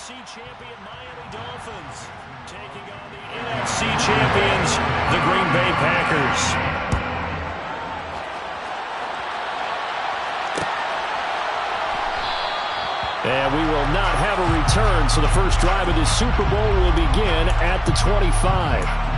AFC champion Miami Dolphins taking on the NFC champions, the Green Bay Packers. And we will not have a return, so the first drive of the Super Bowl will begin at the 25.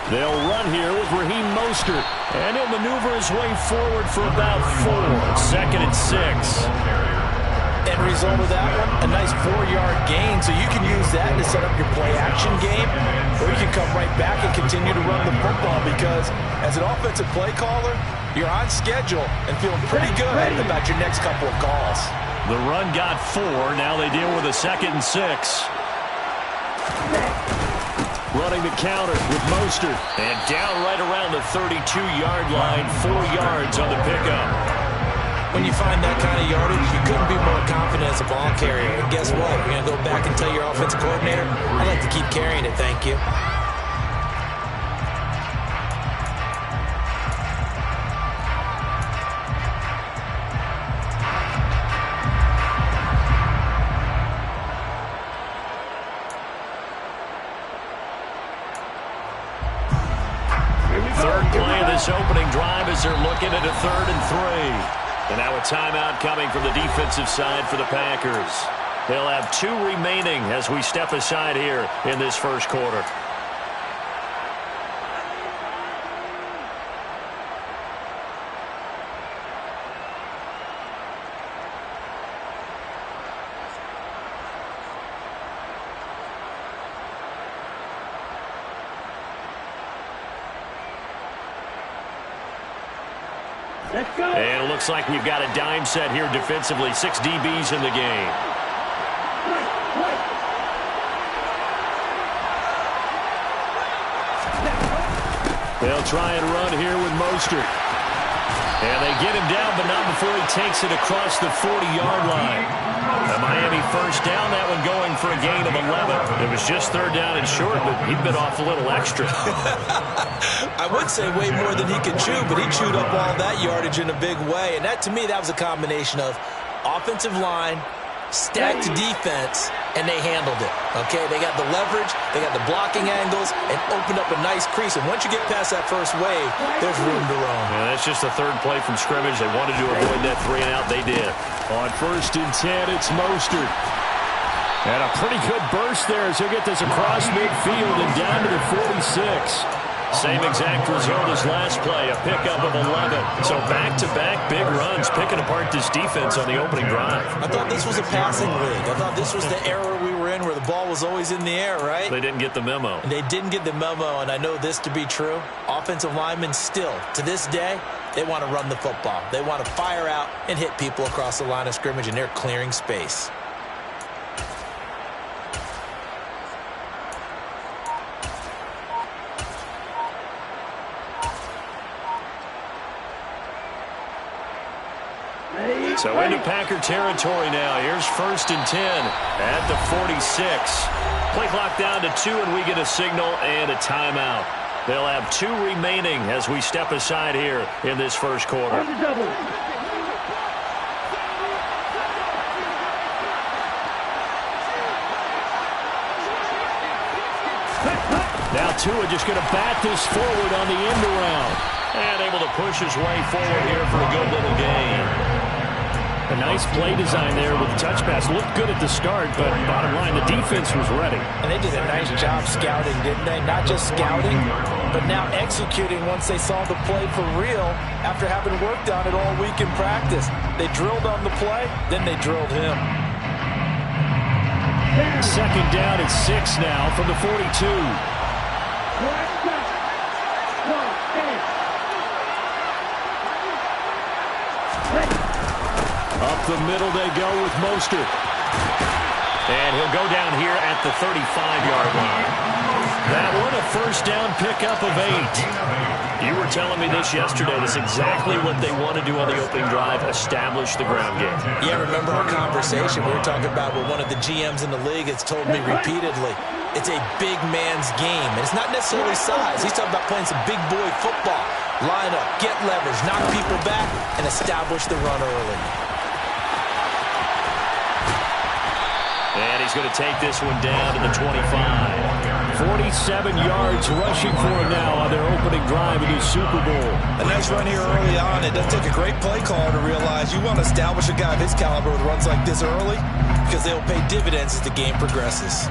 They'll run here with Raheem Mostert, and he'll maneuver his way forward for about 4. 2nd and 6. End result of that one, a nice 4-yard gain, so you can use that to set up your play-action game, or you can come right back and continue to run the football because as an offensive play caller, you're on schedule and feeling pretty good about your next couple of calls. The run got 4. Now they deal with a 2nd and 6. Running the counter with Mostert. And down right around the 32-yard line. 4 yards on the pickup. When you find that kind of yardage, you couldn't be more confident as a ball carrier. And guess what? You're going to go back and tell your offensive coordinator, I'd like to keep carrying it, thank you. Opening drive as they're looking at a 3rd and 3. And now a timeout coming from the defensive side for the Packers. They'll have 2 remaining as we step aside here in this first quarter. And it looks like we've got a dime set here defensively. 6 DBs in the game. They'll try and run here with Mostert. And they get him down, but not before he takes it across the 40-yard line. A Miami first down, that one going for a gain of 11. It was just 3rd down and short, but he'd been off a little extra. I would say way more than he could chew, but he chewed up all that yardage in a big way. And that, to me, that was a combination of offensive line, stacked defense, and they handled it. Okay, they got the leverage, they got the blocking angles, and opened up a nice crease. And once you get past that first wave, there's room to roam. Yeah, that's just the 3rd play from scrimmage. They wanted to avoid that 3 and out. They did. On 1st and 10, it's Mostert. And a pretty good burst there as he'll get this across midfield and down to the 46. Same exact result as last play, a pickup of 11. So back-to-back big runs, picking apart this defense on the opening drive. I thought this was a passing league. I thought this was the era we were in where the ball was always in the air, right? They didn't get the memo. And they didn't get the memo, and I know this to be true. Offensive linemen still, to this day, they want to run the football. They want to fire out and hit people across the line of scrimmage, and they're clearing space. So into Packer territory now. Here's 1st and 10 at the 46. Play clock down to 2, and we get a signal and a timeout. They'll have 2 remaining as we step aside here in this first quarter. Now Tua just going to bat this forward on the end around. And able to push his way forward here for a good little gain. A nice play design there with the touch pass. Looked good at the start, but bottom line, the defense was ready. And they did a nice job scouting, didn't they? Not just scouting, but now executing once they saw the play for real after having worked on it all week in practice. They drilled on the play, then they drilled him. 2nd down at 6 now from the 42. Up the middle they go with Mostert. And he'll go down here at the 35-yard line. That one, a first down pickup of 8. You were telling me this yesterday. That's exactly what they want to do on the opening drive, establish the ground game. Yeah, remember our conversation we were talking about with one of the GMs in the league has told me repeatedly, it's a big man's game. And it's not necessarily size. He's talking about playing some big boy football. Line up, get leverage, knock people back, and establish the run early. And he's going to take this one down to the 25. 47 yards rushing for him now on their opening drive of the Super Bowl. A nice run here early on. It does take a great play caller to realize you want to establish a guy of his caliber with runs like this early because they'll pay dividends as the game progresses.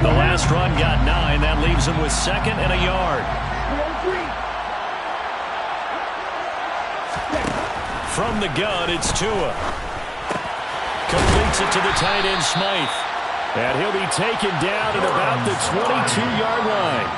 The last run got 9. That leaves him with 2nd and a yard. From the gun, it's Tua. Completes it to the tight end, Smythe. And he'll be taken down at about the 22-yard line.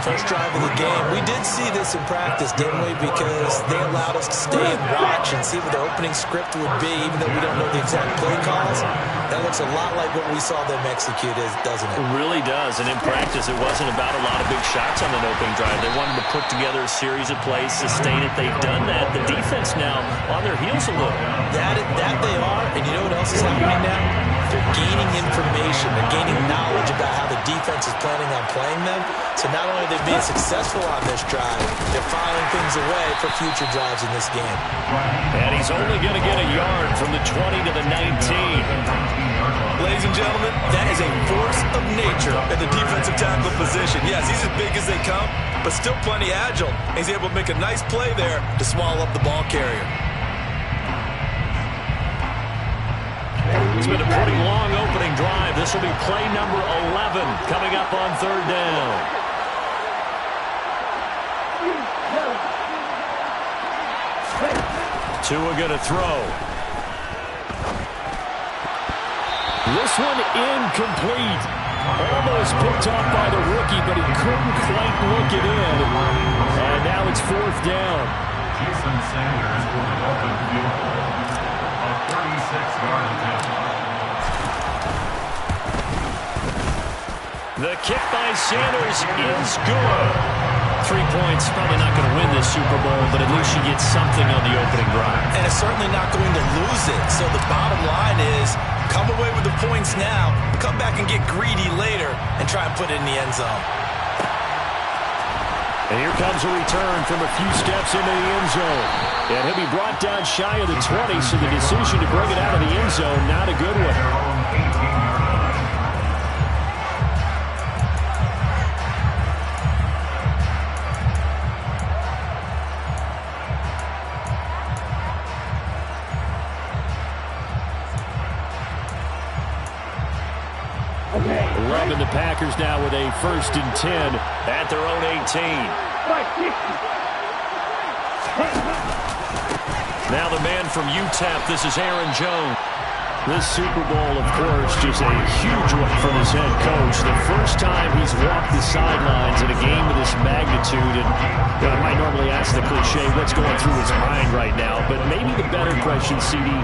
First drive of the game. We did see this in practice, didn't we? Because they allowed us to stay and watch and see what the opening script would be, even though we don't know the exact play calls. That looks a lot like what we saw them execute, doesn't it? It really does. And in practice, it wasn't about a lot of big shots on an opening drive. They wanted to put together a series of plays, sustain it. They've done that. The defense now on their heels a little. That they are. And you know what else is happening now? They're gaining information. They're gaining knowledge about how the defense is planning on playing them. So not only are they being successful on this drive, they're filing things away for future drives in this game. And he's only going to get a yard from the 20 to the 19. Ladies and gentlemen, that is a force of nature at the defensive tackle position. Yes, he's as big as they come, but still plenty agile. He's able to make a nice play there to swallow up the ball carrier. It's been a pretty long opening drive. This will be play number 11 coming up on 3rd down. Tua going to throw. This one incomplete. Almost picked off by the rookie, but he couldn't quite look it in. And now it's 4th down. Jason Sanders will be open field goal. A 36-yard attempt. The kick by Sanders is good. 3 points, probably not going to win this Super Bowl, but at least you get something on the opening drive. And it's certainly not going to lose it. So the bottom line is, come away with the points now, come back and get greedy later, and try and put it in the end zone. And here comes a return from a few steps into the end zone. And he'll be brought down shy of the 20, so the decision to bring it out of the end zone, not a good one. Loving the Packers now with a 1st and 10 at their own 18. Now the man from UTEP, this is Aaron Jones. This Super Bowl, of course, just a huge one for this head coach. The first time he's walked the sidelines in a game of this magnitude. And I might normally ask the cliche, what's going through his mind right now? But maybe the better question, CD,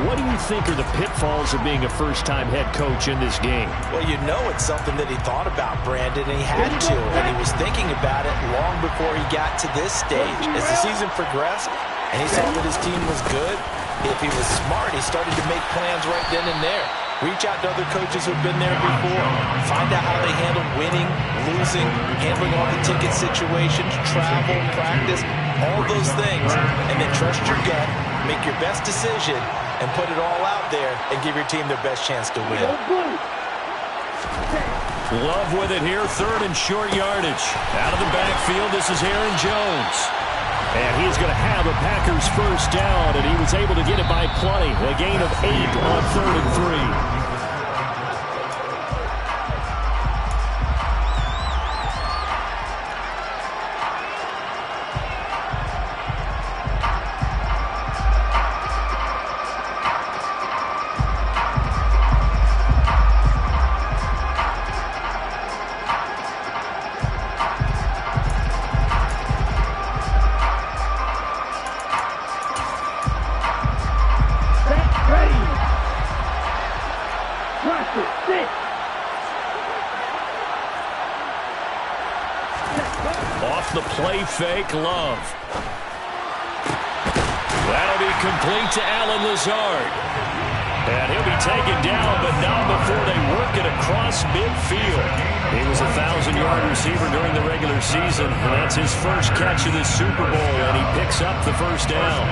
what do you think are the pitfalls of being a first-time head coach in this game? Well, you know it's something that he thought about, Brandon, and he had to. And he was thinking about it long before he got to this stage. As the season progressed, and he saw that his team was good, if he was smart, he started to make plans right then and there. Reach out to other coaches who've been there before. Find out how they handle winning, losing, handling all the ticket situations, travel, practice, all those things. And then trust your gut, make your best decision, and put it all out there and give your team their best chance to win. Love with it here, 3rd and short yardage. Out of the backfield, this is Aaron Jones. And he's going to have a Packers 1st down, and he was able to get it by plenty. A gain of 8 on 3rd and 3. play fake Love. That'll be complete to Allen Lazard. And he'll be taken down, but not before they work it across midfield. He was a 1,000-yard receiver during the regular season, and that's his first catch of the Super Bowl, and he picks up the first down.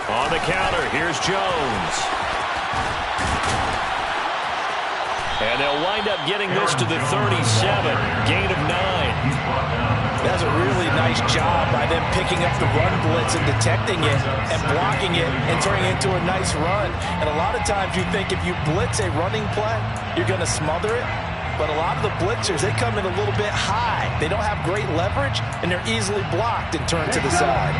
On the counter, here's Jones. And they'll wind up getting this to the 37, gain of 9. That's a really nice job by them picking up the run blitz and detecting it and blocking it and turning it into a nice run. And a lot of times you think if you blitz a running play, you're going to smother it. But a lot of the blitzers, they come in a little bit high. They don't have great leverage, and they're easily blocked and turned to the side.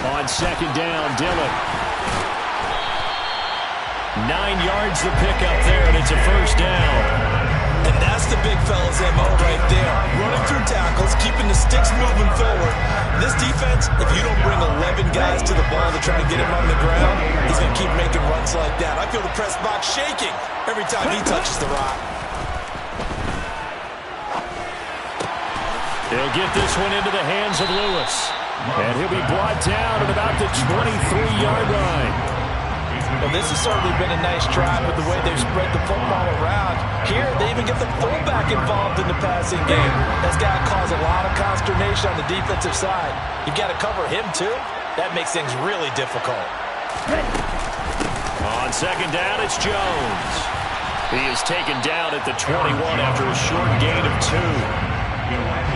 On second down, Dillon. 9 yards to pick up there, and it's a first down. And that's the big fella's MO right there. Running through tackles, keeping the sticks moving forward. This defense, if you don't bring 11 guys to the ball to try and get him on the ground, he's going to keep making runs like that. I feel the press box shaking every time he touches the rock. They'll get this one into the hands of Lewis. And he'll be brought down at about the 23-yard line. Well, this has certainly been a nice drive with the way they've spread the football around. Here, they even get the fullback involved in the passing game. That's got to cause a lot of consternation on the defensive side. You've got to cover him, too. That makes things really difficult. On second down, it's Jones. He is taken down at the 21 after a short gain of 2.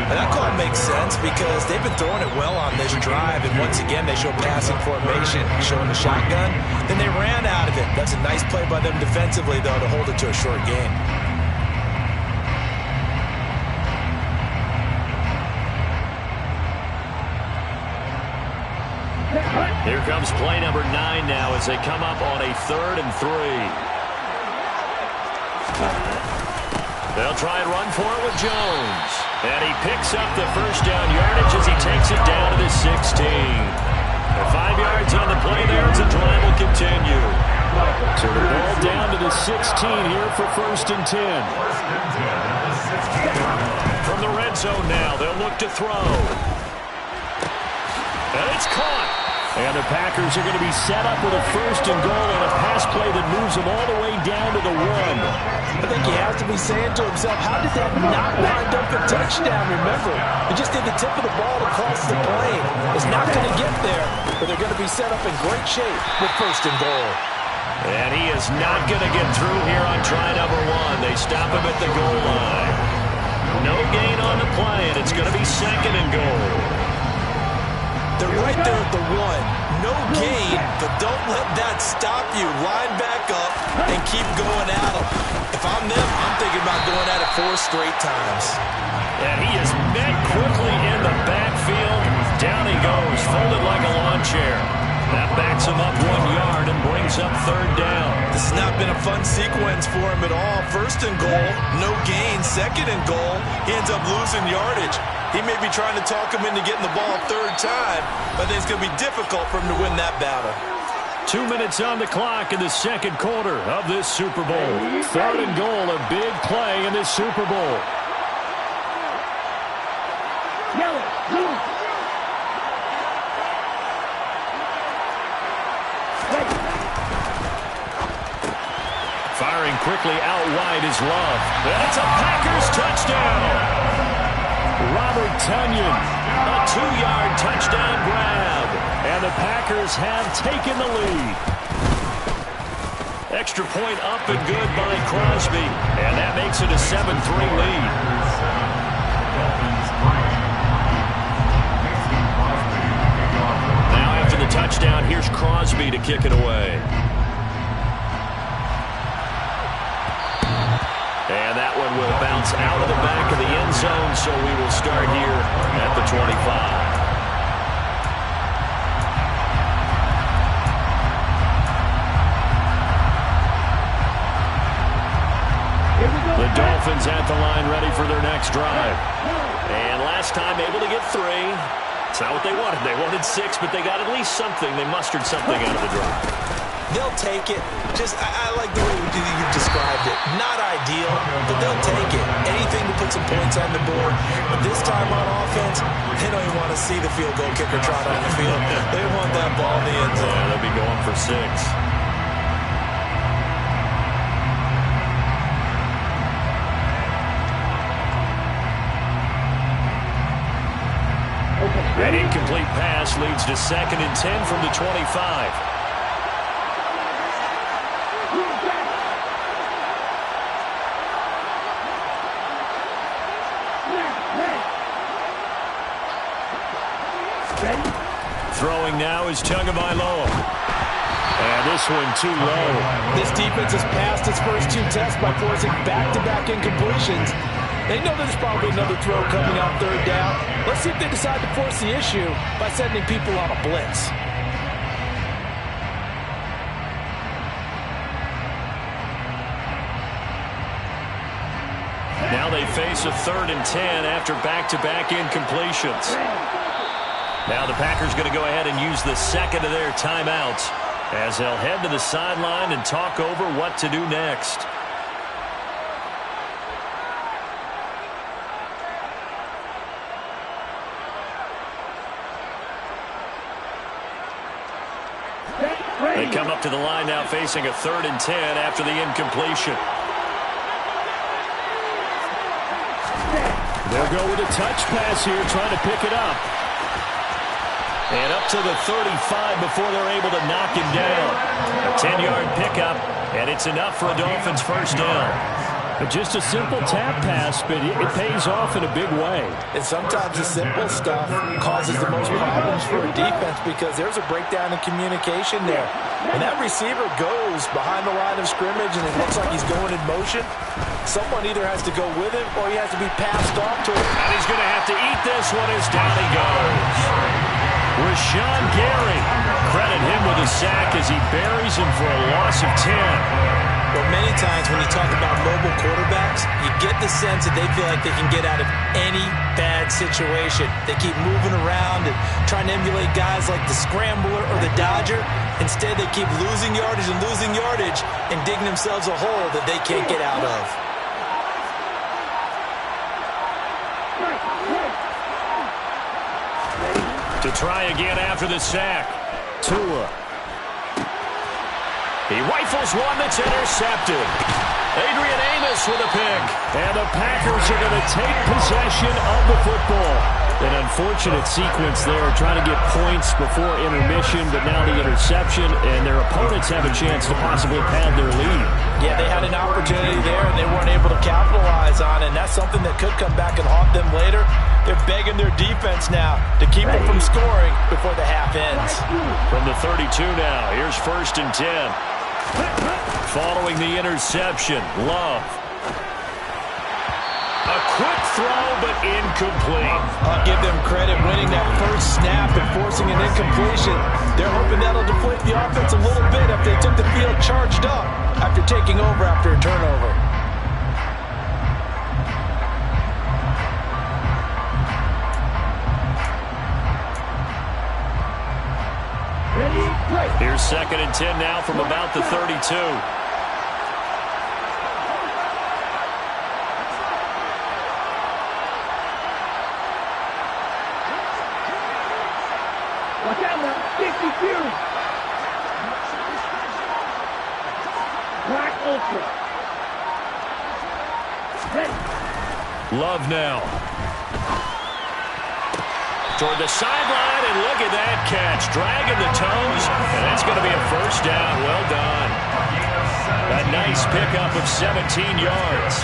And that call makes sense because they've been throwing it well on this drive, and once again they show passing formation, showing the shotgun. Then they ran out of it. That's a nice play by them defensively, though, to hold it to a short gain. Here comes play number 9 now as they come up on a 3rd and 3. They'll try and run for it with Jones. And he picks up the first down yardage as he takes it down to the 16. 5 yards on the play there as the drive will continue. So the ball down to the 16 here for 1st and 10. From the red zone now, they'll look to throw. And it's caught. And the Packers are going to be set up with a 1st and goal on a pass play that moves them all the way down to the 1. I think he has to be saying to himself, how did that not wind up a touchdown? Remember, he just did the tip of the ball across the plane. It's not going to get there, but they're going to be set up in great shape with 1st and goal. And he is not going to get through here on try number 1. They stop him at the goal line. No gain on the play, and it's going to be 2nd and goal. They're right there at the 1. No gain, but don't let that stop you. Line back up and keep going at them. If I'm them, I'm thinking about going at it 4 straight times. And he is met quickly in the backfield. Down he goes, folded like a lawn chair. That backs him up 1 yard and brings up 3rd down. This has not been a fun sequence for him at all. 1st and goal, no gain. 2nd and goal, he ends up losing yardage. He may be trying to talk him into getting the ball 3rd time, but I think it's going to be difficult for him to win that battle. 2 minutes on the clock in the 2nd quarter of this Super Bowl. 3rd and goal, a big play in this Super Bowl. Firing quickly out wide is Love. That's a Packers touchdown. Robert Tonyan, a 2-yard touchdown grab. And the Packers have taken the lead. Extra point up and good by Crosby. And that makes it a 7-3 lead. Now after the touchdown, here's Crosby to kick it away. And that one will bounce out of the back of the end zone, so we will start here at the 25. The Dolphins at the line ready for their next drive. And last time able to get 3. It's not what they wanted. They wanted 6, but they got at least something. They mustered something out of the drive. They'll take it. I like the way you described it. Not ideal, but they'll take it. Anything to put some points on the board. But this time on offense, they don't even want to see the field goal kicker trot on the field. They want that ball in the end zone. Yeah, they'll be going for 6. An incomplete pass leads to 2nd and 10 from the 25. Throwing now is Tagovailoa. And this one too low. This defense has passed its first 2 tests by forcing back-to-back incompletions. They know there's probably another throw coming on 3rd down. Let's see if they decide to force the issue by sending people on a blitz. Now they face a 3rd and 10 after back-to-back incompletions. Now the Packers going to go ahead and use the 2nd of their timeouts as they'll head to the sideline and talk over what to do next. They come up to the line now facing a 3rd and 10 after the incompletion. They'll go with a touch pass here, trying to pick it up. And up to the 35 before they're able to knock him down. A 10-yard pickup, and it's enough for a Dolphins first down. Just a simple tap pass, but it pays off in a big way. And sometimes the simple stuff causes the most problems for a defense because there's a breakdown in communication there. When that receiver goes behind the line of scrimmage and it looks like he's going in motion, someone either has to go with him or he has to be passed off to him. And he's going to have to eat this one as down he goes. Rashawn Gary, credit him with a sack as he buries him for a loss of 10. Well, many times when you talk about mobile quarterbacks, you get the sense that they feel like they can get out of any bad situation. They keep moving around and trying to emulate guys like the Scrambler or the Dodger. Instead, they keep losing yardage and digging themselves a hole that they can't get out of. To try again after the sack. Tua. He rifles one that's intercepted. Adrian Amos with a pick. And the Packers are going to take possession of the football. An unfortunate sequence there, trying to get points before intermission, but now the interception, and their opponents have a chance to possibly pad their lead. Yeah, they had an opportunity there, and they weren't able to capitalize on it, and that's something that could come back and haunt them later. They're begging their defense now to keep them from scoring before the half ends. From the 32 now, here's 1st and 10. Following the interception, Love. A quick throw, but incomplete. I'll give them credit winning that first snap and forcing an incompletion. They're hoping that'll deflate the offense a little bit if they took the field charged up after taking over after a turnover. Here's 2nd and 10 now from about the 32. Watch out now, 52. Black Ultra. Ready. Love now. Toward the sideline, and look at that catch. Dragging the toes, and that's going to be a first down. Well done. A nice pickup of 17 yards.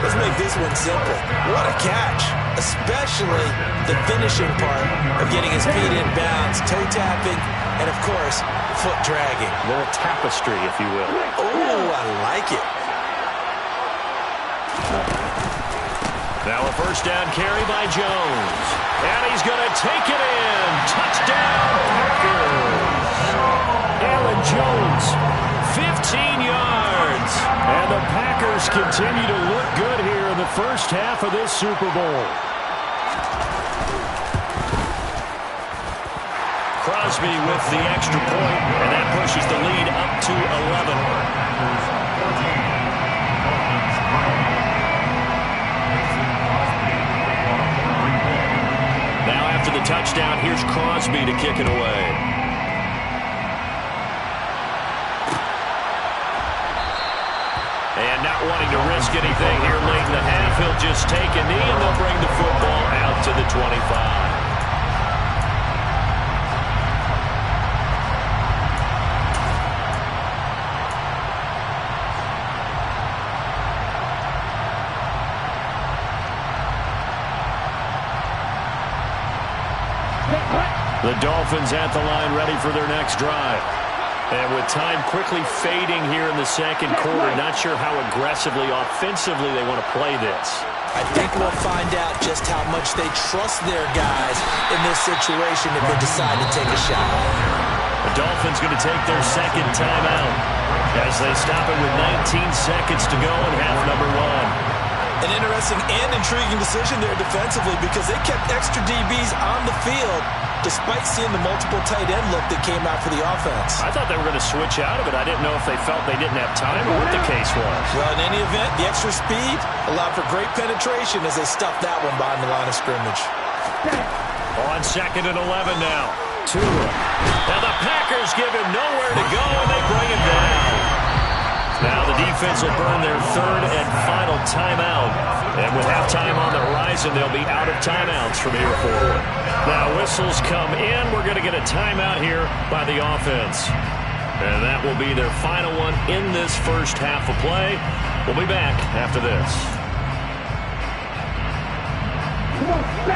Let's make this one simple. What a catch, especially the finishing part of getting his feet in bounds, toe tapping, and of course, foot dragging. A little tapestry, if you will. Oh, I like it. Now a first down carry by Jones. And he's going to take it in. Touchdown, Packers. Aaron Jones, 15 yards. And the Packers continue to look good here in the first half of this Super Bowl. Crosby with the extra point, and that pushes the lead up to 11. Now after the touchdown, here's Crosby to kick it away. And not wanting to risk anything here late in the half, he'll just take a knee and they'll bring the football out to the 25. The Dolphins at the line ready for their next drive. And with time quickly fading here in the second quarter, not sure how aggressively, offensively they want to play this. I think we'll find out just how much they trust their guys in this situation if they decide to take a shot. The Dolphins going to take their second timeout as they stop it with 19 seconds to go in half number one. An interesting and intriguing decision there defensively because they kept extra DBs on the field despite seeing the multiple tight end look that came out for the offense. I thought they were going to switch out of it. I didn't know if they felt they didn't have time or what the case was. Well, in any event, the extra speed allowed for great penetration as they stuffed that one behind the line of scrimmage. On 2nd and 11 now. Tua. Now the Packers give him nowhere to go, and they bring him down. Now the defense will burn their third and final timeout. And with halftime on the horizon, they'll be out of timeouts from here forward. Now whistles come in. We're going to get a timeout here by the offense. And that will be their final one in this first half of play. We'll be back after this.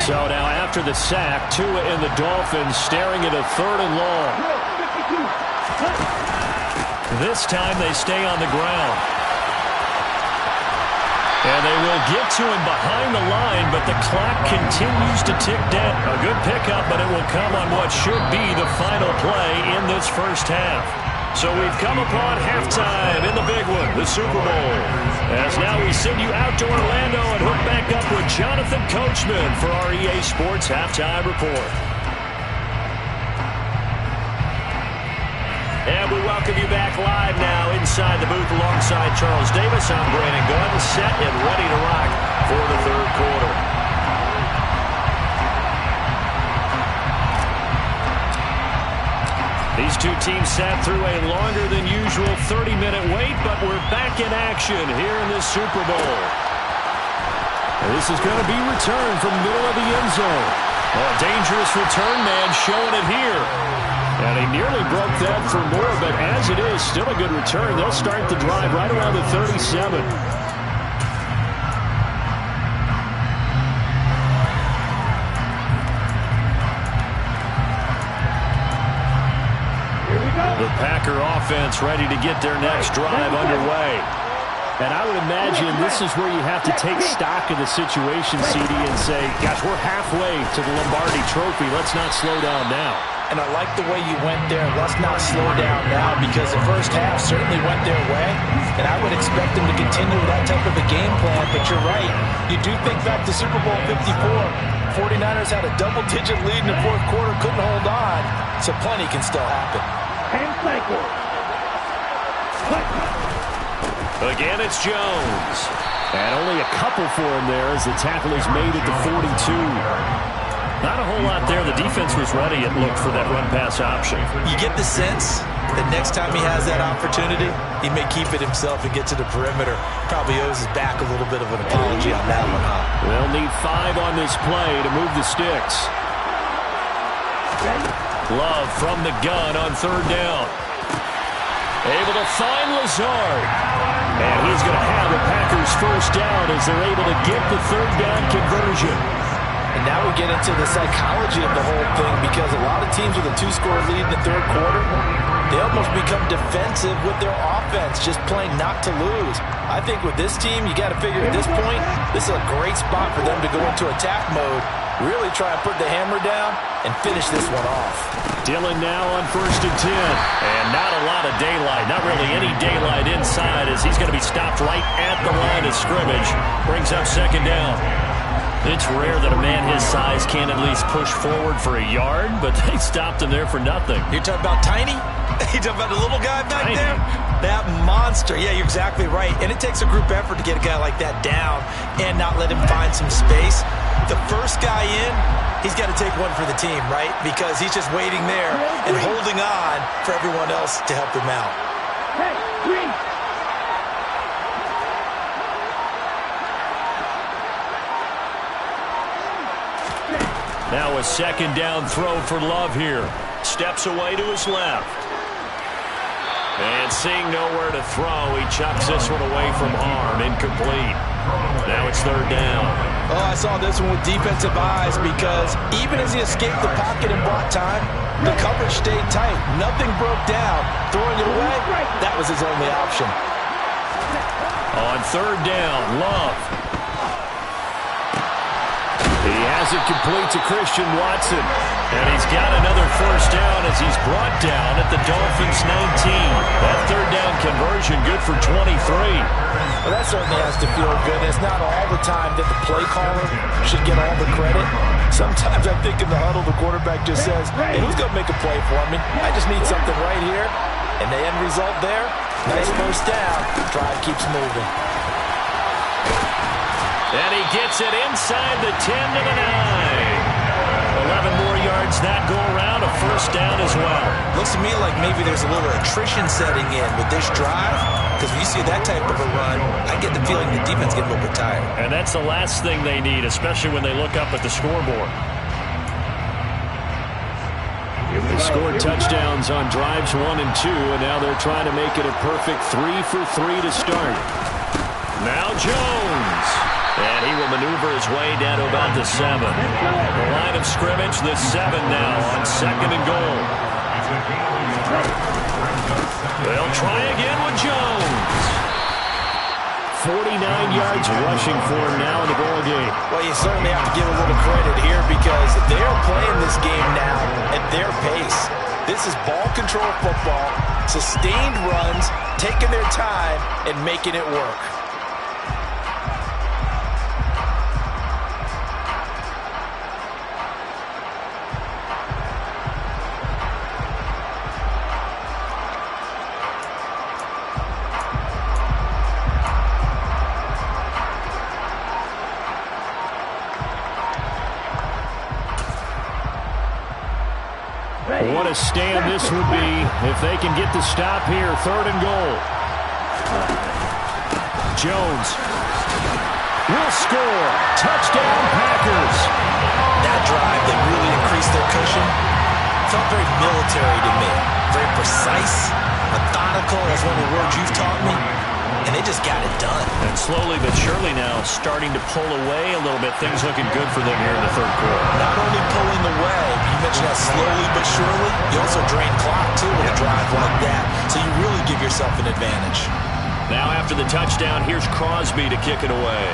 So now after the sack, Tua and the Dolphins staring at a 3rd and long. This time they stay on the ground. And they will get to him behind the line, but the clock continues to tick down. A good pickup, but it will come on what should be the final play in this first half. So we've come upon halftime in the big one, the Super Bowl. As now we send you out to Orlando and hook back up with Jonathan Coachman for our EA Sports Halftime Report. And we welcome you back live now inside the booth alongside Charles Davis. I'm Brandon Gunn, set and ready to rock for the third quarter. These two teams sat through a longer than usual 30-minute wait, but we're back in action here in this Super Bowl. And this is going to be returned from the middle of the end zone. A dangerous return man showing it here. And he nearly broke that for more, but as it is, still a good return. They'll start the drive right around the 37. The Packer offense ready to get their next drive underway. And I would imagine this is where you have to take stock of the situation, CD, and say, gosh, we're halfway to the Lombardi Trophy. Let's not slow down now. And I like the way you went there. Let's not slow down now because the first half certainly went their way. And I would expect them to continue that type of a game plan. But you're right. You do think back to Super Bowl 54. 49ers had a double-digit lead in the fourth quarter, couldn't hold on. So plenty can still happen. Again, it's Jones. And only a couple for him there as the tackle is made at the 42. Not a whole lot there. The defense was ready, it looked, for that run-pass option. You get the sense that next time he has that opportunity, he may keep it himself and get to the perimeter. Probably owes his back a little bit of an apology on that one, huh? They'll need 5 on this play to move the sticks. Love from the gun on 3rd down. Able to find Lazard. And he's going to have the Packers first down as they're able to get the 3rd down conversion. And now we get into the psychology of the whole thing because a lot of teams with a 2-score lead in the third quarter, they almost become defensive with their offense, just playing not to lose. I think with this team, you got to figure at this point, this is a great spot for them to go into attack mode Really try and put the hammer down and finish this one off. Dillon now on 1st and 10. And not a lot of daylight. Not really any daylight inside as he's going to be stopped right at the line of scrimmage. Brings up 2nd down. It's rare that a man his size can at least push forward for a yard, but they stopped him there for nothing. You're talking about Tiny? You're talking about the little guy back Tiny. there? That monster. Yeah, you're exactly right. And it takes a group effort to get a guy like that down and not let him find some space. The first guy in, he's got to take one for the team, right? Because he's just waiting there and holding on for everyone else to help him out. Hey, green. Now a 2nd down throw for Love here. Steps away to his left. And seeing nowhere to throw, he chucks this one away from harm. Incomplete. Now it's 3rd down. Oh, I saw this one with defensive eyes because even as he escaped the pocket and bought time, the coverage stayed tight. Nothing broke down. Throwing it away, that was his only option. On 3rd down, Love. He has it complete to Christian Watson. And he's got another 1st down as he's brought down at the Dolphins' 19. That 3rd down conversion good for 23. Well, that certainly has to feel good. It's not all the time that the play caller should get all the credit. Sometimes I think in the huddle, the quarterback just says, hey, who's going to make a play for me? I just need something right here. And the end result there, nice 1st down. Drive keeps moving. And he gets it inside the 10 to the 9. 11 more yards that go around, a 1st down as well. Looks to me like maybe there's a little attrition setting in with this drive, because when you see that type of a run, I get the feeling the defense gets a little bit tired. And that's the last thing they need, especially when they look up at the scoreboard. They scored touchdowns on drives 1 and 2, and now they're trying to make it a perfect 3 for 3 to start. Now Jones. And he will maneuver his way down to about the 7. The line of scrimmage, the 7 now on 2nd and goal. They'll try again with Jones. 49 yards rushing for him now in the ball game. Well, you certainly have to give a little credit here because they're playing this game now at their pace. This is ball control football, sustained runs, taking their time, and making it work. What a stand this would be if they can get the stop here. 3rd and goal. Jones will score. Touchdown, Packers. That drive, they really increased their cushion. Felt very military to me. Very precise, methodical. That's one of the words you've taught me. And they just got it done. And slowly but surely now starting to pull away a little bit. Things looking good for them here in the 3rd quarter. Not only pulling away, you mentioned that slowly but surely, you also drain clock too with a drive like that. So you really give yourself an advantage. Now after the touchdown, here's Crosby to kick it away.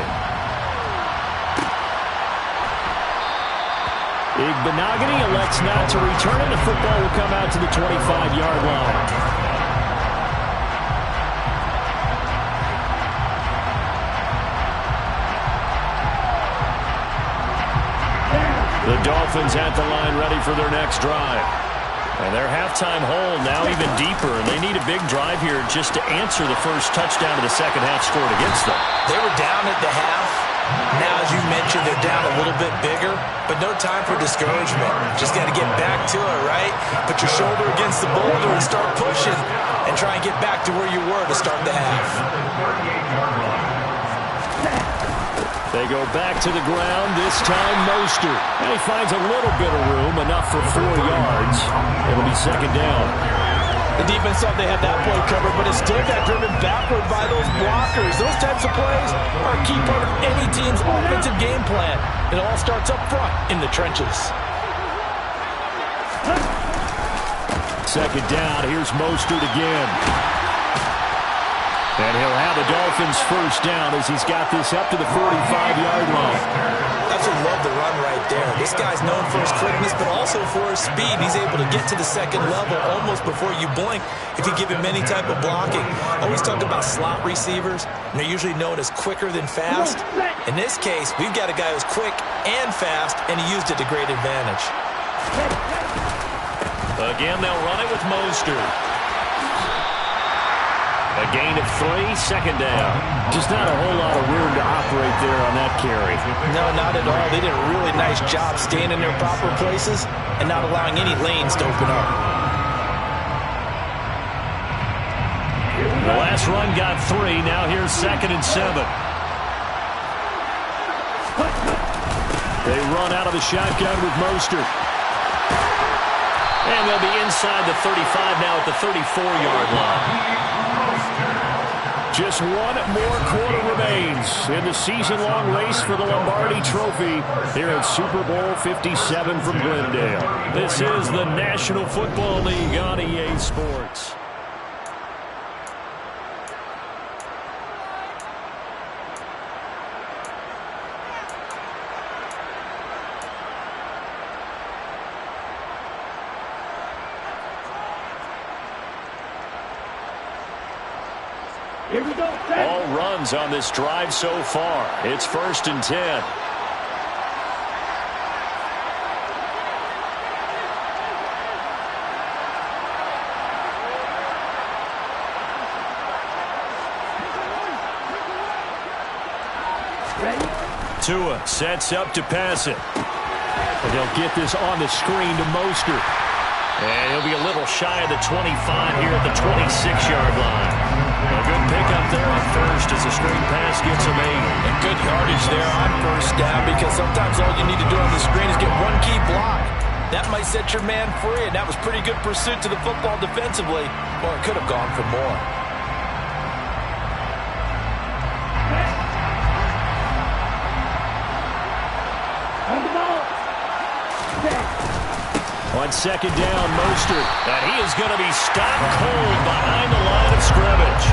Igbenogany elects not to return it. The football will come out to the 25-yard line. The Dolphins at the line ready for their next drive. And their halftime hole now even deeper. And they need a big drive here just to answer the first touchdown of the second half scored against them. They were down at the half. Now, as you mentioned, they're down a little bit bigger, but no time for discouragement. Just got to get back to it, right? Put your shoulder against the boulder and start pushing and try and get back to where you were to start the half. They go back to the ground, this time Mostert. And he finds a little bit of room, enough for 4 yards. It'll be 2nd down. The defense thought they had that play covered, but it still got driven backward by those blockers. Those types of plays are a key part of any team's offensive game plan. It all starts up front in the trenches. 2nd down, here's Mostert again. And he'll have the Dolphins first down as he's got this up to the 45-yard line. That's what I love the run right there. This guy's known for his quickness, but also for his speed. He's able to get to the second level almost before you blink if you give him any type of blocking. Always talk about slot receivers, and they're usually known as quicker than fast. In this case, we've got a guy who's quick and fast, and he used it to great advantage. Again, they'll run it with Mostert. A gain of 3, second down. Just not a whole lot of room to operate there on that carry. No, not at all. They did a really nice job staying in their proper places and not allowing any lanes to open up. The last run got 3. Now here's 2nd and 7. They run out of the shotgun with Mostert. And they'll be inside the 35 now at the 34-yard line. Just one more quarter remains in the season-long race for the Lombardi Trophy here at Super Bowl 57 from Glendale. This is the National Football League on EA Sports. Here we go. All runs on this drive so far. It's 1st and 10. Tua sets up to pass it. And they'll get this on the screen to Mostert. And he'll be a little shy of the 25 here at the 26-yard line. A good pickup there on first as the screen pass gets him 8. And good yardage there on first down because sometimes all you need to do on the screen is get one key block. That might set your man free, and that was pretty good pursuit to the football defensively. Well, it could have gone for more. On 2nd down, Mostert. And he is going to be stopped cold behind the line of scrimmage.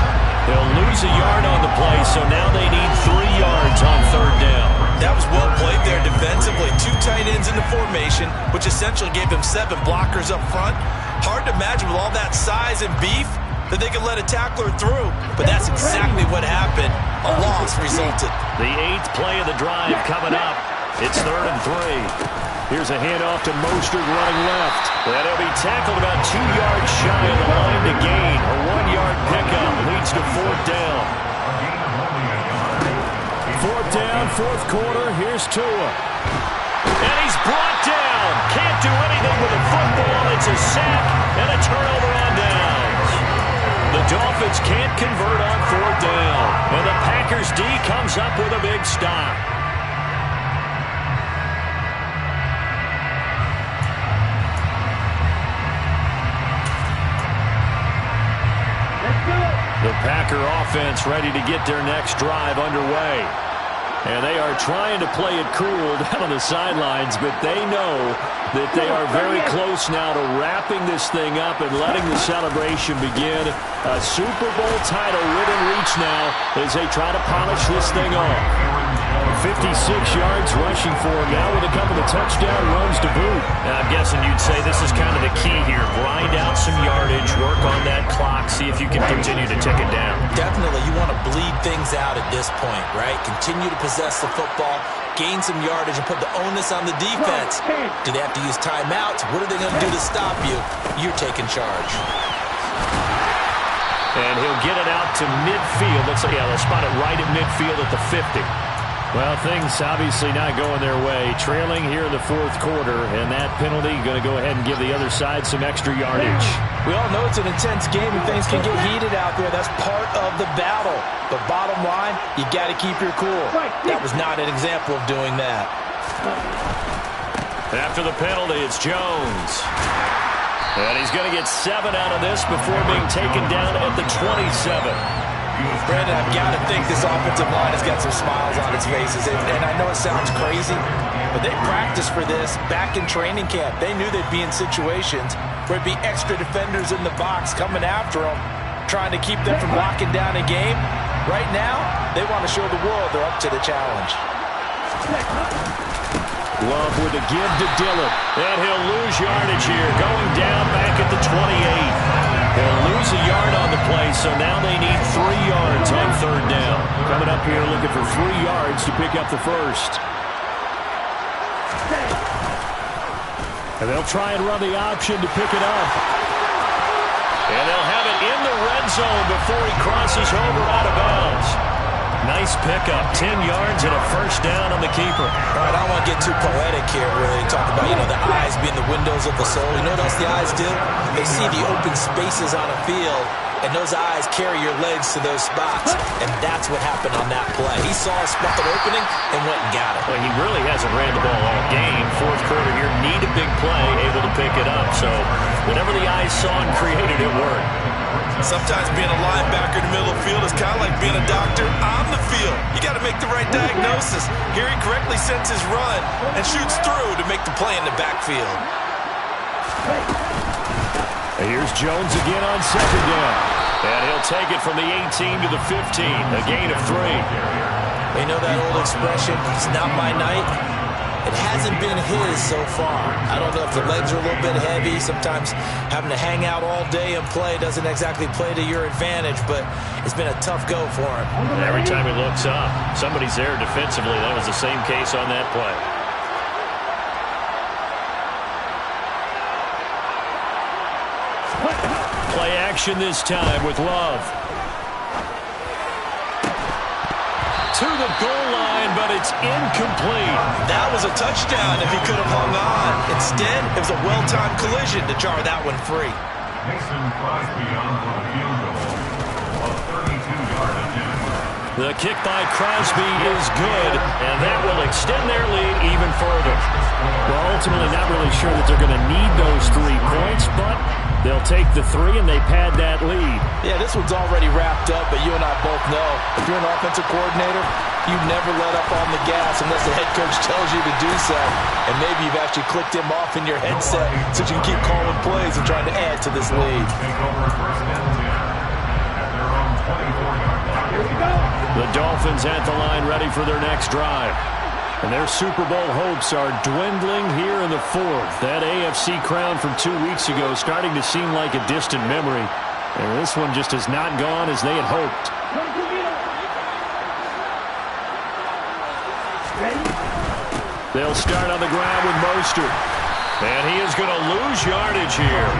They'll lose a yard on the play, so now they need 3 yards on 3rd down. That was well played there defensively. 2 tight ends in the formation, which essentially gave them 7 blockers up front. Hard to imagine with all that size and beef that they could let a tackler through, but that's exactly what happened. A loss resulted. The 8th play of the drive coming up. It's 3rd and 3. Here's a handoff to Mostert running left. And he'll be tackled about 2 yards shy of the line to gain. A 1-yard pickup leads to 4th down. 4th down, 4th quarter. Here's Tua. And he's brought down. Can't do anything with the football. It's a sack and a turnover on downs. The Dolphins can't convert on 4th down. And the Packers D comes up with a big stop. The Packer offense ready to get their next drive underway. And they are trying to play it cool down on the sidelines, but they know that they are very close now to wrapping this thing up and letting the celebration begin. A Super Bowl title within reach now as they try to polish this thing off. 56 yards rushing for him now with a couple of touchdown runs to boot. Now, I'm guessing you'd say this is kind of the key here. Grind out some yardage, work on that clock, see if you can continue to tick it down. Definitely, you want to bleed things out at this point, right? Continue to possess the football, gain some yardage, and put the onus on the defense. Do they have to use timeouts? What are they going to do to stop you? You're taking charge. And he'll get it out to midfield. Looks like, yeah, they'll spot it right at midfield at the 50. Well, things obviously not going their way. Trailing here in the 4th quarter, and that penalty going to go ahead and give the other side some extra yardage. We all know it's an intense game and things can get heated out there. That's part of the battle. But bottom line, you got to keep your cool. That was not an example of doing that. After the penalty, it's Jones. And he's going to get 7 out of this before being taken down at the 27. Brandon, I've got to think this offensive line has got some smiles on its faces. And I know it sounds crazy, but they practiced for this back in training camp. They knew they'd be in situations where it'd be extra defenders in the box coming after them. trying to keep them from locking down a game. Right now, they want to show the world they're up to the challenge. Love with a give to Dillon. And he'll lose yardage here, going down back at the 28. They'll lose a yard on the play, so now they need 3 yards on 3rd down. Coming up here looking for 3 yards to pick up the first. And they'll try and run the option to pick it up. And they'll have it in the red zone before he crosses over out of bounds. Nice pickup, 10 yards and a first down on the keeper. All right, I don't want to get too poetic here, really. Talk about, the eyes being the windows of the soul. You know what else the eyes do? They see the open spaces on a field, and those eyes carry your legs to those spots. And that's what happened on that play. He saw a spot opening and went and got it. Well, he really hasn't ran the ball all game. 4th quarter here, need a big play, able to pick it up. So whatever the eyes saw and created, it worked. Sometimes being a linebacker in the middle of the field is kind of like being a doctor on the field. You got to make the right diagnosis. Here he correctly sends his run and shoots through to make the play in the backfield. Here's Jones again on 2nd down. And he'll take it from the 18 to the 15, a gain of 3. You know that old expression, it's not my night? It hasn't been his so far. I don't know if the legs are a little bit heavy. Sometimes having to hang out all day and play doesn't exactly play to your advantage, but it's been a tough go for him. Every time he looks up, somebody's there defensively. That was the same case on that play. Play action this time with Love. To the goal line, but it's incomplete. That was a touchdown if he could have hung on. Instead, it was a well-timed collision to jar that one free. Mason Crosby on for the field goal. A 32-yard attempt. The kick by Crosby is good, and that will extend their lead even further. Well, ultimately not really sure that they're going to need those 3 points, but they'll take the 3 and they pad that lead. Yeah, this one's already wrapped up, but you and I both know if you're an offensive coordinator, you never let up on the gas unless the head coach tells you to do so. And maybe you've actually clicked him off in your headset so you can keep calling plays and trying to add to this lead. Take over 1st and 10 at their own 24-yard line. Here we go. The Dolphins at the line ready for their next drive. And their Super Bowl hopes are dwindling here in the 4th. That AFC crown from 2 weeks ago starting to seem like a distant memory. And this one just has not gone as they had hoped. They'll start on the ground with Mostert. And he is going to lose yardage here.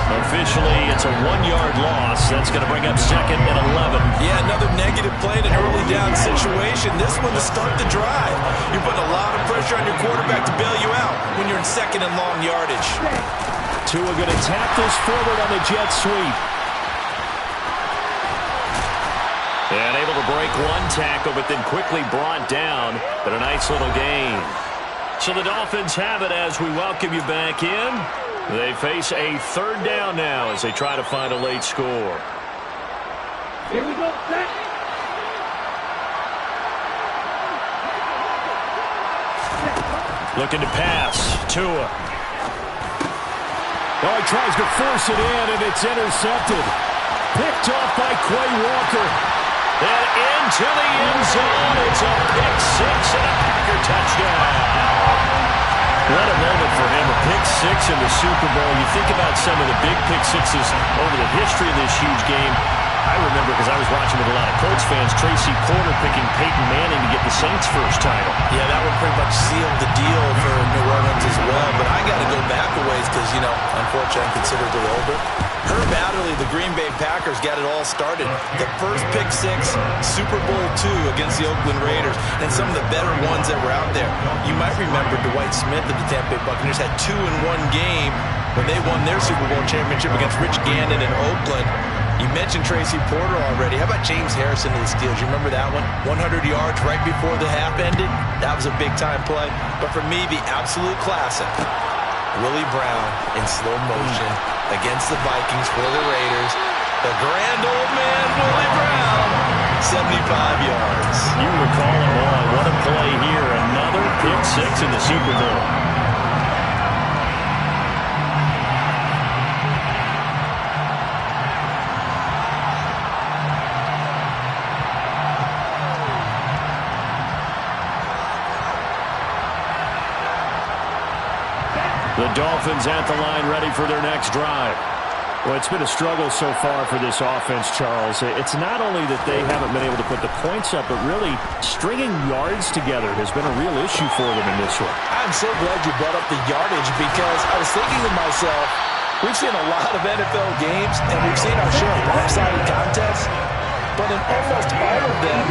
Officially, it's a 1-yard loss. That's going to bring up 2nd and 11. Yeah, another negative play in an early down situation. This one to start the drive. You're putting a lot of pressure on your quarterback to bail you out when you're in 2nd and long yardage. Tua going to tap this forward on the jet sweep. And able to break 1 tackle, but then quickly brought down. But a nice little gain. So the Dolphins have it as we welcome you back in. They face a 3rd down now as they try to find a late score. Here we go. Set. Looking to pass. Tua. Oh, he tries to force it in, and it's intercepted. Picked off by Quay Walker. And into the end zone. It's a pick 6 and a Packer touchdown. What a moment for him, a pick 6 in the Super Bowl. You think about some of the big pick 6s over the history of this huge game. I remember, because I was watching with a lot of Colts fans, Tracy Porter picking Peyton Manning to get the Saints' first title. Yeah, that one pretty much sealed the deal for New Orleans as well. But I got to go back a ways because, unfortunately, I'm considered a little older. Herb Adderley, the Green Bay Packers, got it all started. The first pick 6, Super Bowl II against the Oakland Raiders, and some of the better ones that were out there. You might remember Dwight Smith of the Tampa Bay Buccaneers had 2 in one game when they won their Super Bowl championship against Rich Gannon in Oakland. You mentioned Tracy Porter already. How about James Harrison of the Steelers? You remember that one? 100 yards right before the half ended? That was a big-time play. But for me, the absolute classic, Willie Brown in slow motion against the Vikings for the Raiders. The grand old man, Willie Brown, 75 yards. You recall them all. What a play here. Another pick 6 in the Super Bowl. The Dolphins at the line ready for their next drive. Well, it's been a struggle so far for this offense, Charles. It's not only that they haven't been able to put the points up, but really stringing yards together has been a real issue for them in this one. I'm so glad you brought up the yardage because I was thinking to myself, we've seen a lot of NFL games and we've seen our share of lopsided contests, but in almost all of them,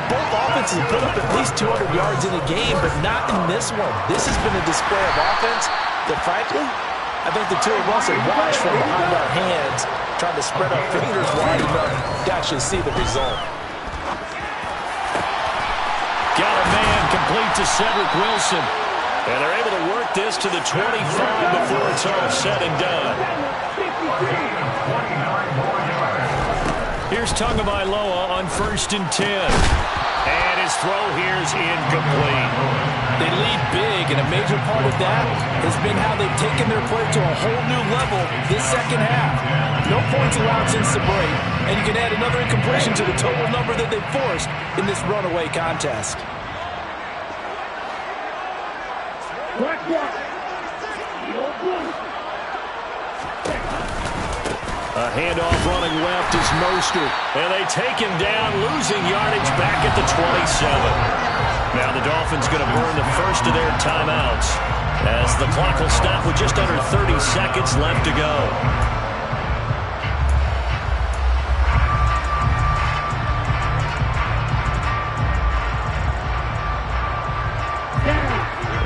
both offenses put up at least 200 yards in a game, but not in this one. This has been a display of offense that, frankly, I think the two of us have watched from behind our hands, trying to spread our fingers wide enough to actually see the result. Got a man complete to Cedric Wilson. And they're able to work this to the 25 before it's all said and done. Here's Tagovailoa on 1st and 10. And his throw here is incomplete. They lead big, and a major part of that has been how they've taken their play to a whole new level this second half. No points allowed since the break, and you can add another incompletion to the total number that they forced in this runaway contest. A handoff running left is Mostert. And they take him down, losing yardage back at the 27. Now the Dolphins going to burn the first of their timeouts as the clock will stop with just under 30 seconds left to go.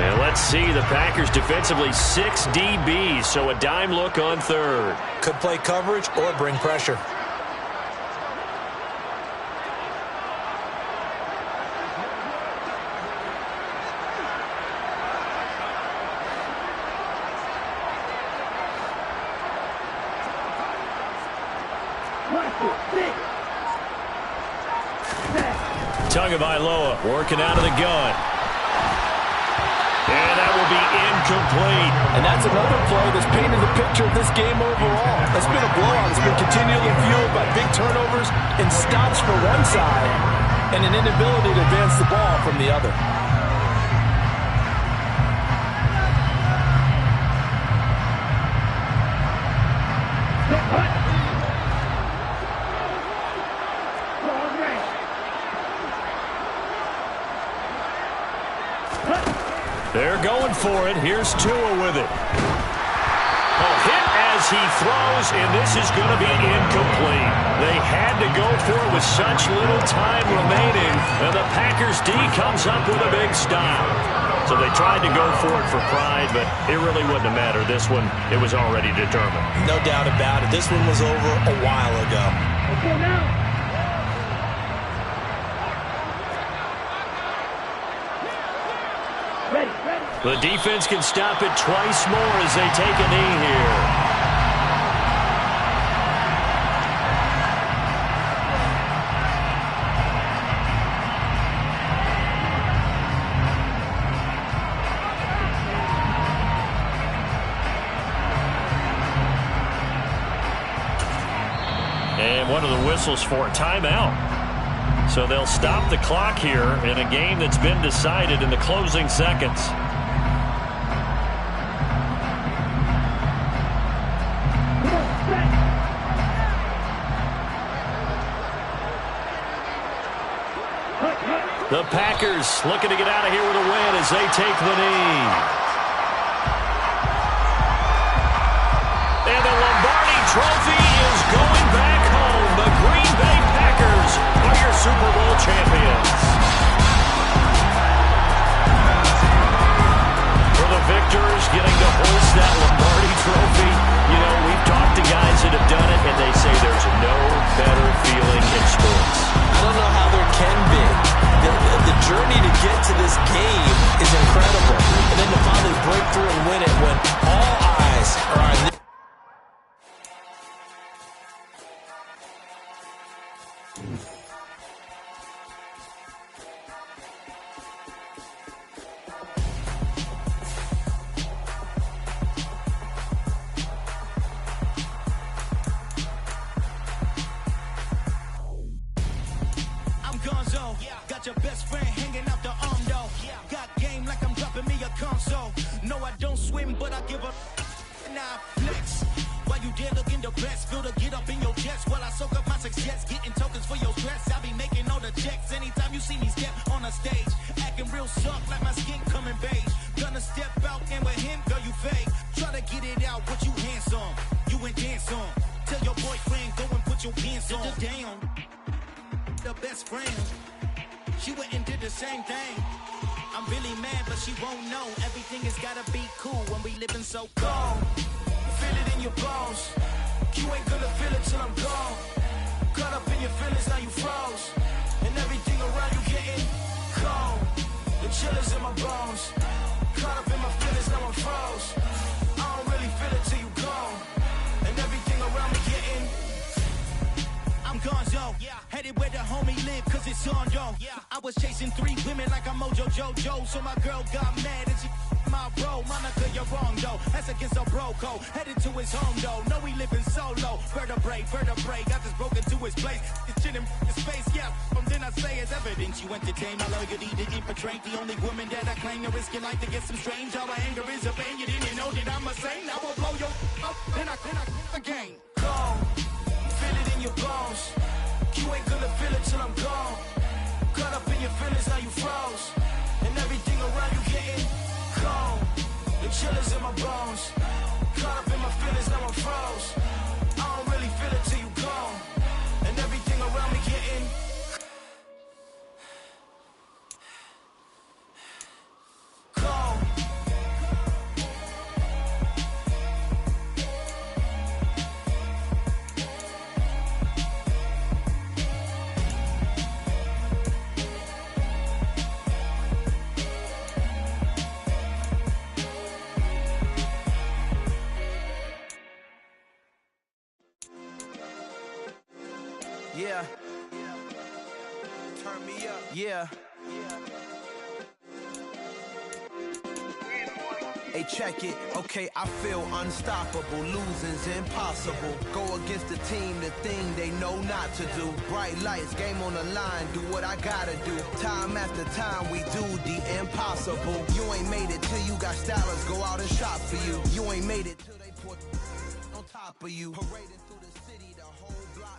And let's see, the Packers defensively 6 DBs, so a dime look on 3rd. Could play coverage or bring pressure. Tagovailoa working out of the gun. And that will be incomplete. And that's another play that's painted the picture of this game overall. It's been a blowout. It's been continually fueled by big turnovers and stops for one side and an inability to advance the ball from the other. They're going for it. Here's Tua with it. Oh, hit as he throws, and this is going to be incomplete. They had to go for it with such little time remaining, and the Packers D comes up with a big stop. So they tried to go for it for pride, but it really wouldn't have mattered. This one, it was already determined. No doubt about it. This one was over a while ago. Okay, now. The defense can stop it twice more as they take a knee here. And one of the whistles for a timeout. So they'll stop the clock here in a game that's been decided in the closing seconds. The Packers looking to get out of here with a win as they take the knee. And the Lombardi Trophy is going back home. The Green Bay Packers are your Super Bowl champions. For the victors getting to hoist that Lombardi Trophy, you know, we've talked to guys that have done it, and they say there's no better feeling in sports. I don't know how there can be. The journey to get to this game is incredible. And then to finally break through and win it when all eyes are on this. Your best friend hanging out the arm though. Got game like I'm dropping me a console. No, I don't switch. win, but I give a nah flex. While you there looking the best, feel the get up in your chest while I soak up my success, getting tokens for your stress. I be making all the checks anytime you see me step on a stage, acting real suck like my skin coming beige. Gonna step out and with him, girl, you fake. Try to get it out, but you handsome. You and dance on. Tell your boyfriend, go and put your pants on. Down, the best friend. She went and did the same thing. I'm really mad, but she won't know. Everything has gotta be cool when we living so cold. Feel it in your bones. You ain't gonna feel it till I'm gone. Caught up in your feelings, now you froze. And everything around you getting cold. The chill is in my bones. Caught up in my feelings, now I'm froze. I don't really feel it till you gone. And everything around me getting I'm gonzo, headed where the homie live, cause it's on, yo. I was chasing 3 women like I'm Mojo Jojo, so my girl got mad and she my bro. Monica, you're wrong, though. That's against a bro code. Headed to his home, though. No, he living solo. Vertebrae, got this broken to his place. It's chin in his face, yeah. From then I say it's evidence you entertain my loyalty to infiltrate. The only woman that I claim to risk your life to get some strange. All my anger is a pain. You didn't know that I'm a saint. I will blow your up, then I again. Cold. Feel it in your bones. You ain't gonna feel it till I'm gone. Caught up in your feelings, now you froze. And everything around you getting cold. The chill is in my bones. Caught up in my feelings, now I'm froze. I don't really feel it till you gone. And everything around me getting cold. Yeah. Turn me up. Yeah. Hey, check it. Okay, I feel unstoppable. Losing's impossible. Go against the team, the thing they know not to do. Bright lights, game on the line. Do what I gotta do. Time after time, we do the impossible. You ain't made it till you got stylers go out and shop for you. You ain't made it till they put on top of you. Parading through the